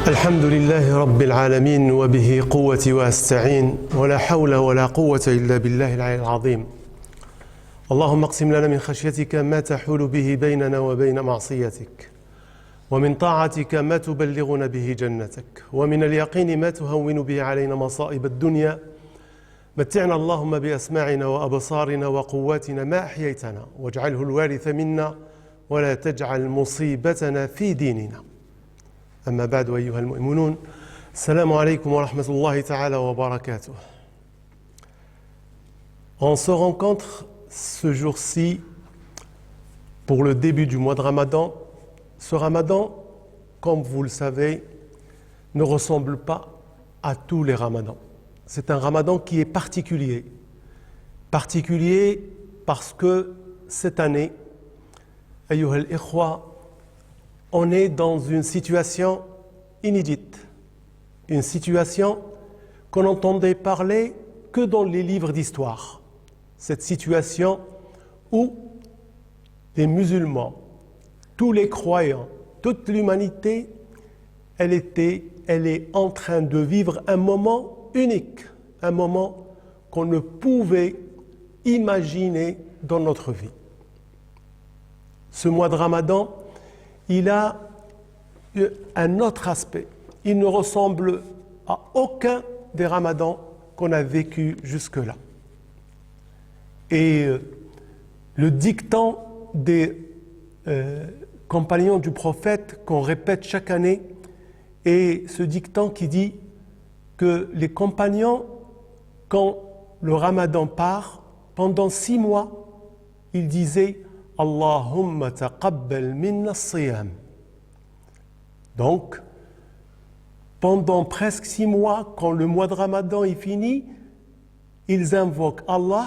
الحمد لله رب العالمين وبه قوتي وأستعين ولا حول ولا قوة إلا بالله العلي العظيم. اللهم اقسم لنا من خشيتك ما تحول به بيننا وبين معصيتك، ومن طاعتك ما تبلغنا به جنتك، ومن اليقين ما تهون به علينا مصائب الدنيا. متعنا اللهم بأسماعنا وأبصارنا وقواتنا ما أحييتنا، واجعله الوارث منا ولا تجعل مصيبتنا في ديننا. أما بعد أيها المؤمنون، السلام عليكم ورحمة الله تعالى وبركاته. On se rencontre ce jour-ci pour le début du mois de Ramadan. Ce Ramadan, comme vous le savez, ne ressemble pas à tous les Ramadans. C'est un Ramadan qui est particulier. Particulier parce que cette année, ayyuha al-ikhwa, on est dans une situation inédite, une situation qu'on n'entendait parler que dans les livres d'histoire. Cette situation où les musulmans, tous les croyants, toute l'humanité, elle est en train de vivre un moment unique, un moment qu'on ne pouvait imaginer dans notre vie. Ce mois de Ramadan, il a un autre aspect. Il ne ressemble à aucun des ramadans qu'on a vécu jusque-là. Et le dictant des compagnons du prophète qu'on répète chaque année est ce dictant qui dit que les compagnons, quand le ramadan part, pendant 6 mois, ils disaient « Allahumma taqabbal minna as-siyam ». Donc, pendant presque 6 mois, quand le mois de Ramadan est fini, ils invoquent Allah,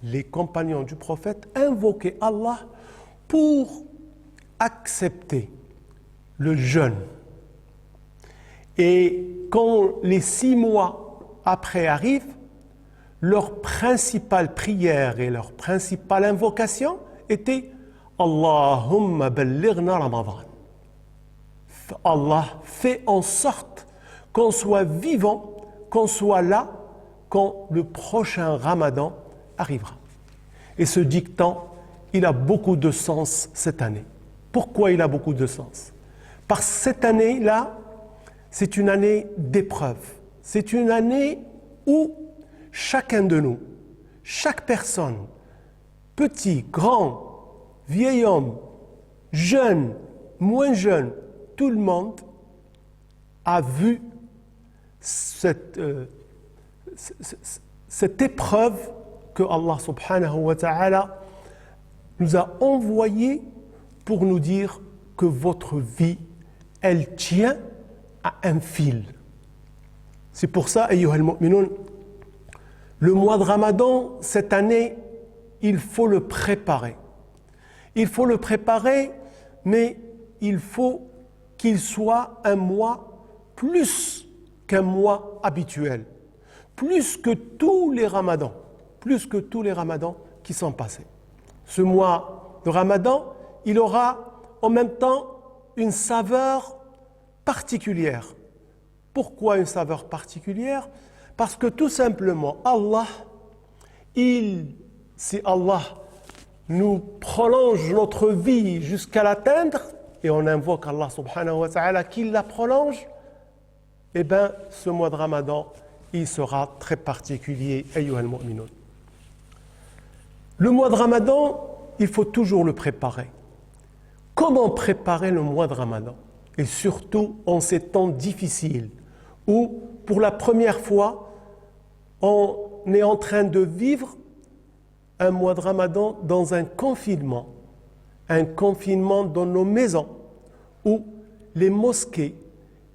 les compagnons du prophète invoquaient Allah pour accepter le jeûne. Et quand les 6 mois après arrivent, leur principale prière et leur principale invocation était Allahumma ballighna Ramadan. Allah fait en sorte qu'on soit vivant, qu'on soit là quand le prochain Ramadan arrivera. Et ce dictant, il a beaucoup de sens cette année. Pourquoi il a beaucoup de sens? Parce que cette année-là, c'est une année d'épreuve. C'est une année où chacun de nous, chaque personne, petit, grand, vieil homme, jeune, moins jeune, tout le monde a vu cette épreuve que Allah subhanahu wa ta'ala nous a envoyée pour nous dire que votre vie, elle tient à un fil. C'est pour ça, ayyuha al-mu'minun, le mois de Ramadan, cette année, il faut le préparer. Il faut le préparer, mais il faut qu'il soit un mois plus qu'un mois habituel, plus que tous les ramadans qui sont passés. Ce mois de Ramadan, il aura en même temps une saveur particulière. Pourquoi une saveur particulière? Parce que tout simplement, Allah, si Allah nous prolonge notre vie jusqu'à l'atteindre, et on invoque Allah subhanahu wa ta'ala qu'il la prolonge, eh bien, ce mois de Ramadan, il sera très particulier, ayyuha al-mu'minun. Le mois de Ramadan, il faut toujours le préparer. Comment préparer le mois de Ramadan? Et surtout en ces temps difficiles, où, pour la première fois, on est en train de vivre un mois de Ramadan dans un confinement dans nos maisons, où les mosquées,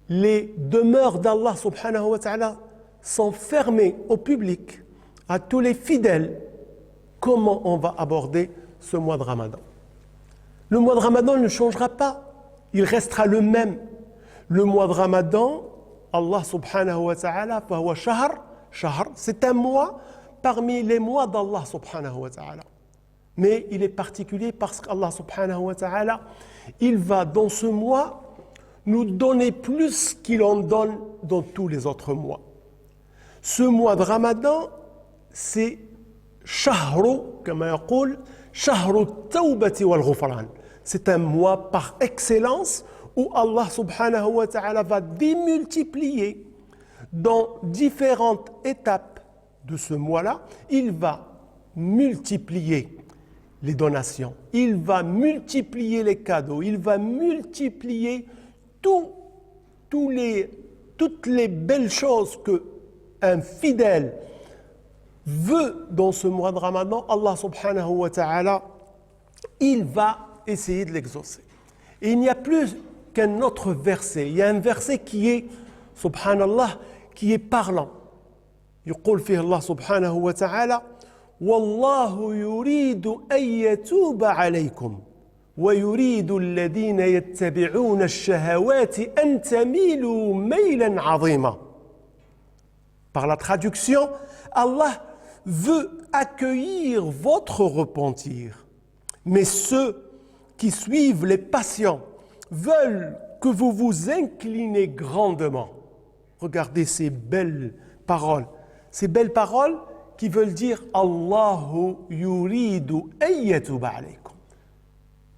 les demeures d'Allah subhanahu wa ta'ala sont fermées au public, à tous les fidèles. Comment on va aborder ce mois de Ramadan? Le mois de Ramadan ne changera pas, il restera le même. Le mois de Ramadan, Allah subhanahu wa ta'ala, fahuwa shahr, c'est un mois parmi les mois d'Allah subhanahu wa ta'ala. Mais il est particulier parce qu'Allah subhanahu wa ta'ala, il va dans ce mois nous donner plus qu'il en donne dans tous les autres mois. Ce mois de Ramadan, c'est Shahru, comme on dit, Shahru Tawbati wal Ghufran. C'est un mois par excellence où Allah subhanahu wa ta'ala va démultiplier dans différentes étapes de ce mois-là. Il va multiplier les donations, il va multiplier les cadeaux, il va multiplier toutes les belles choses qu'un fidèle veut dans ce mois de Ramadan. Allah subhanahu wa ta'ala, il va essayer de l'exaucer. Et il n'y a plus qu'un autre verset. Il y a un verset qui est, subhanallah, qui est parlant. يقول فيه الله سبحانه وتعالى والله يريد أن يتوب عليكم ويريد الذين يتبعون الشهوات أن تميلوا ميلا عظيما. Par la traduction, Allah veut accueillir votre repentir. Mais ceux qui suivent les passions veulent que vous vous inclinez grandement. Regardez ces belles paroles. Ces belles paroles qui veulent dire Allahu yuridu an yatuba alaykum.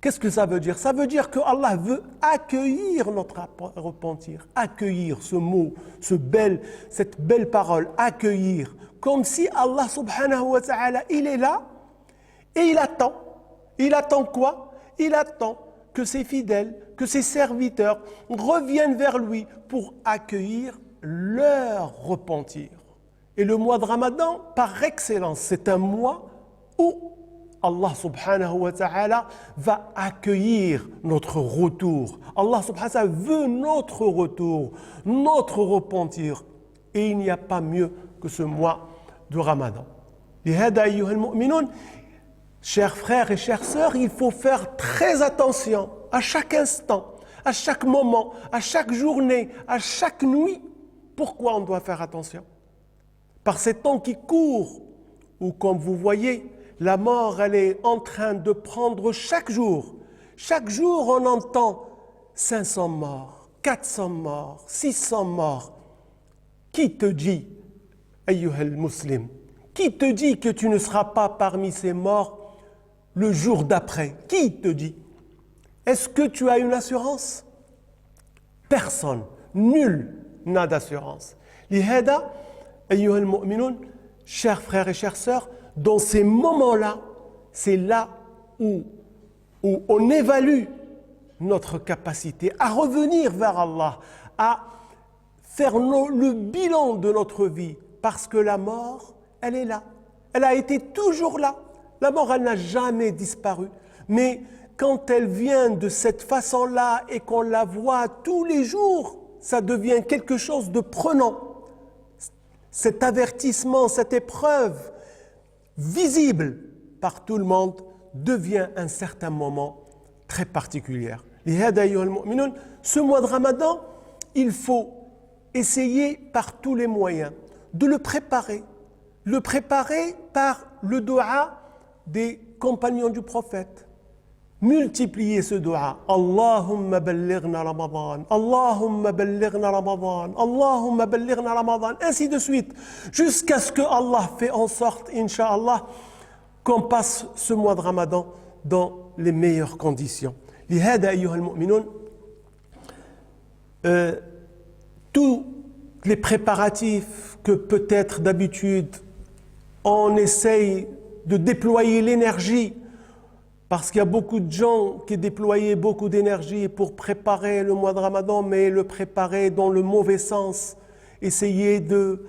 Qu'est-ce que ça veut dire? Ça veut dire que Allah veut accueillir notre repentir, accueillir ce mot, cette belle parole, accueillir, comme si Allah subhanahu wa ta'ala, il est là et il attend. Il attend quoi? Il attend que ses fidèles, que ses serviteurs reviennent vers lui pour accueillir leur repentir. Et le mois de Ramadan, par excellence, c'est un mois où Allah subhanahu wa ta'ala va accueillir notre retour. Allah subhanahu wa ta'ala veut notre retour, notre repentir. Et il n'y a pas mieux que ce mois de Ramadan. لهذا أيها المؤمنون, chers frères et chères sœurs, il faut faire très attention à chaque instant, à chaque moment, à chaque journée, à chaque nuit. Pourquoi on doit faire attention? Par ces temps qui courent, où comme vous voyez, la mort, elle est en train de prendre chaque jour. Chaque jour, on entend 500 morts, 400 morts, 600 morts. Qui te dit, ayyuhal muslim, qui te dit que tu ne seras pas parmi ces morts le jour d'après? Qui te dit? Est-ce que tu as une assurance? Personne, nul n'a d'assurance. Lihada, ayyuhal mu'minun, chers frères et chères sœurs, dans ces moments-là, c'est là où on évalue notre capacité à revenir vers Allah, à faire le bilan de notre vie, parce que la mort, elle est là. Elle a été toujours là. La mort, elle n'a jamais disparu. Mais quand elle vient de cette façon-là et qu'on la voit tous les jours, ça devient quelque chose de prenant. Cet avertissement, cette épreuve visible par tout le monde devient à un certain moment très particulier. Ce mois de Ramadan, il faut essayer par tous les moyens de le préparer par le dua des compagnons du prophète. Multipliez ce dua. Allahumma ballighna Ramadan, Allahumma ballighna Ramadan, Allahumma ballighna Ramadan, ainsi de suite, jusqu'à ce que Allah fait en sorte, Inch'Allah, qu'on passe ce mois de Ramadan dans les meilleures conditions. لهذا أيها المؤمنون, tous les préparatifs que peut-être d'habitude on essaye de déployer l'énergie, parce qu'il y a beaucoup de gens qui déployaient beaucoup d'énergie pour préparer le mois de Ramadan, mais le préparer dans le mauvais sens, essayer de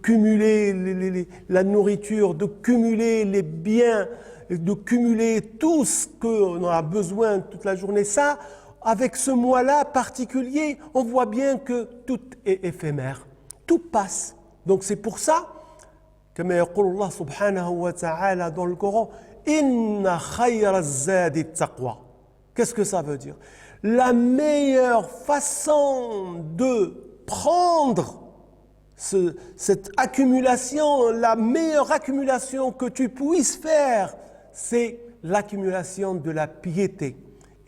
cumuler la nourriture, de cumuler les biens, de cumuler tout ce qu'on a besoin toute la journée. Ça, avec ce mois-là particulier, on voit bien que tout est éphémère, tout passe. Donc c'est pour ça, comme يقول الله سبحانه وتعالى dans le Coran, Inna khayra zadi taqwa. Qu'est-ce que ça veut dire? La meilleure façon de prendre cette accumulation, la meilleure accumulation que tu puisses faire, c'est l'accumulation de la piété.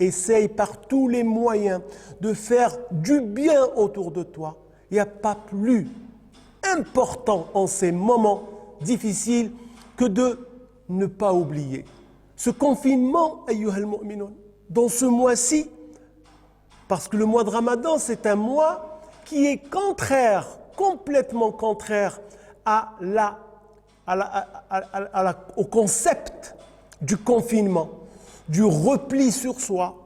essaye par tous les moyens de faire du bien autour de toi. Il n'y a pas plus important en ces moments difficiles que de ne pas oublier. Ce confinement, ayyuhal mu'minun, dans ce mois-ci, parce que le mois de Ramadan, c'est un mois qui est contraire, complètement contraire au concept du confinement, du repli sur soi.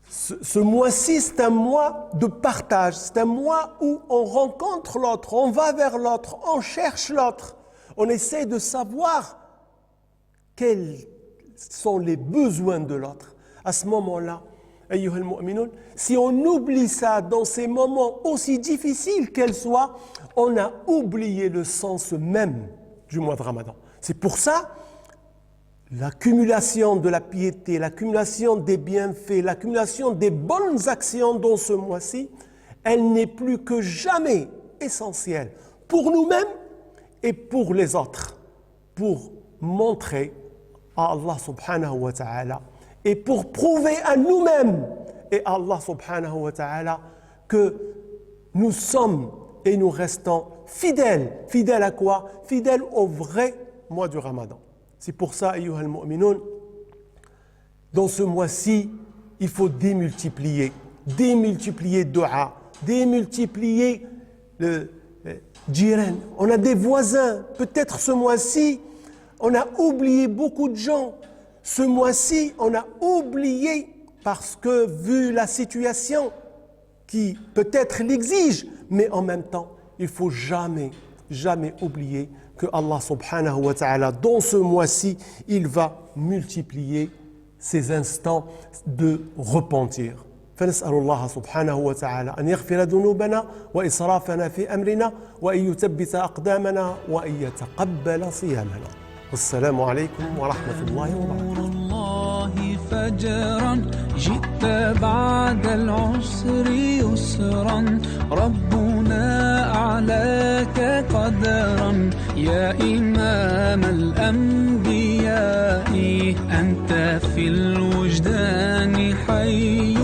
Ce mois-ci, c'est un mois de partage, c'est un mois où on rencontre l'autre, on va vers l'autre, on cherche l'autre, on essaie de savoir quels sont les besoins de l'autre. À ce moment-là, ayyuhal mu'minun, si on oublie ça dans ces moments aussi difficiles qu'elles soient, on a oublié le sens même du mois de Ramadan. C'est pour ça l'accumulation de la piété, l'accumulation des bienfaits, l'accumulation des bonnes actions dans ce mois-ci, elle n'est plus que jamais essentielle pour nous-mêmes et pour les autres, pour montrer à Allah subhanahu wa ta'ala et pour prouver à nous-mêmes et à Allah subhanahu wa ta'ala que nous sommes et nous restons fidèles. Fidèles à quoi? Fidèles au vrai mois du Ramadan. C'est pour ça, ayyuhal mu'minun, dans ce mois-ci, il faut démultiplier dua, démultiplier le jiran. On a des voisins. Peut-être ce mois-ci, on a oublié beaucoup de gens. Ce mois-ci, on a oublié parce que, vu la situation qui peut-être l'exige, mais en même temps, il ne faut jamais oublier que Allah subhanahu wa ta'ala, dans ce mois-ci, il va multiplier ces instants de repentir. فنسأل الله سبحانه وتعالى أن يغفر ذنوبنا وإسرافنا في أمرنا وأن يثبت أقدامنا وأن يتقبل صيامنا. والسلام عليكم ورحمة الله وبركاته. الله فجرا جئت بعد العسر يسرا ربنا أعلاك قدرا يا إمام الأنبياء أنت في الوجدان حي